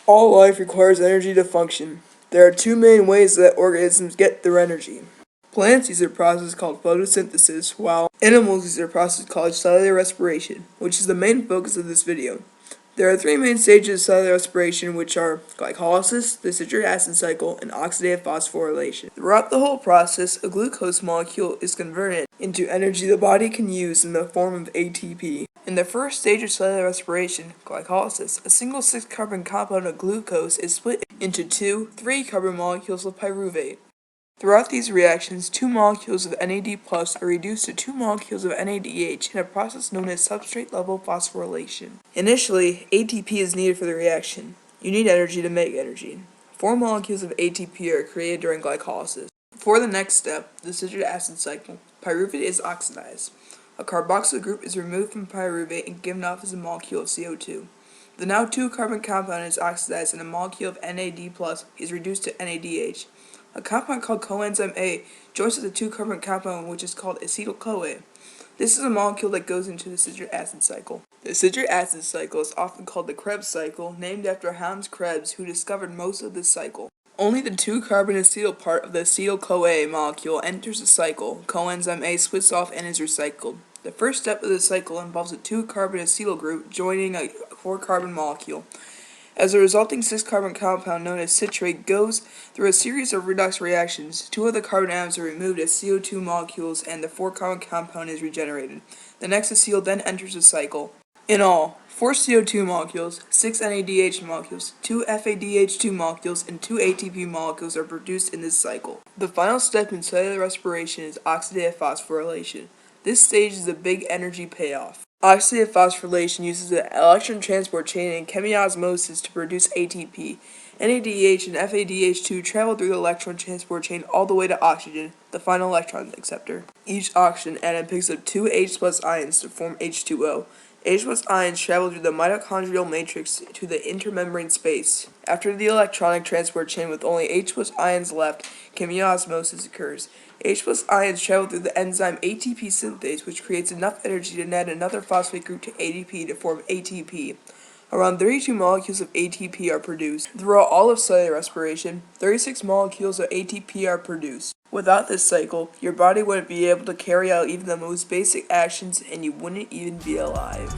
All life requires energy to function. There are two main ways that organisms get their energy. Plants use a process called photosynthesis, while animals use a process called cellular respiration, which is the main focus of this video. There are three main stages of cellular respiration, which are glycolysis, the citric acid cycle, and oxidative phosphorylation. Throughout the whole process, a glucose molecule is converted into energy the body can use in the form of ATP. In the first stage of cellular respiration, glycolysis, a single 6-carbon compound of glucose is split into two 3-carbon molecules of pyruvate. Throughout these reactions, 2 molecules of NAD+ are reduced to 2 molecules of NADH in a process known as substrate-level phosphorylation. Initially, ATP is needed for the reaction. You need energy to make energy. 4 molecules of ATP are created during glycolysis. For the next step, the citric acid cycle, pyruvate is oxidized. A carboxyl group is removed from pyruvate and given off as a molecule of CO2. The now 2-carbon compound is oxidized and a molecule of NAD+ is reduced to NADH. A compound called coenzyme A joins with a 2-carbon compound which is called acetyl-CoA. This is a molecule that goes into the citric acid cycle. The citric acid cycle is often called the Krebs cycle, named after Hans Krebs, who discovered most of this cycle. Only the 2-carbon acetyl part of the acetyl-CoA molecule enters the cycle. Coenzyme A splits off and is recycled. The first step of the cycle involves a 2-carbon acetyl group joining a 4-carbon molecule. As a resulting 6-carbon compound known as citrate goes through a series of redox reactions, 2 of the carbon atoms are removed as CO2 molecules and the 4-carbon compound is regenerated. The next acetyl then enters the cycle. In all, 4 CO2 molecules, 6 NADH molecules, 2 FADH2 molecules, and 2 ATP molecules are produced in this cycle. The final step in cellular respiration is oxidative phosphorylation. This stage is a big energy payoff. Oxidative phosphorylation uses the electron transport chain and chemiosmosis to produce ATP. NADH and FADH2 travel through the electron transport chain all the way to oxygen, the final electron acceptor. Each oxygen atom picks up 2 H+ ions to form H2O. H+ ions travel through the mitochondrial matrix to the intermembrane space. After the electronic transport chain with only H+ ions left, chemiosmosis occurs. H+ ions travel through the enzyme ATP synthase, which creates enough energy to add another phosphate group to ADP to form ATP. Around 32 molecules of ATP are produced. Throughout all of cellular respiration, 36 molecules of ATP are produced. Without this cycle, your body wouldn't be able to carry out even the most basic actions and you wouldn't even be alive.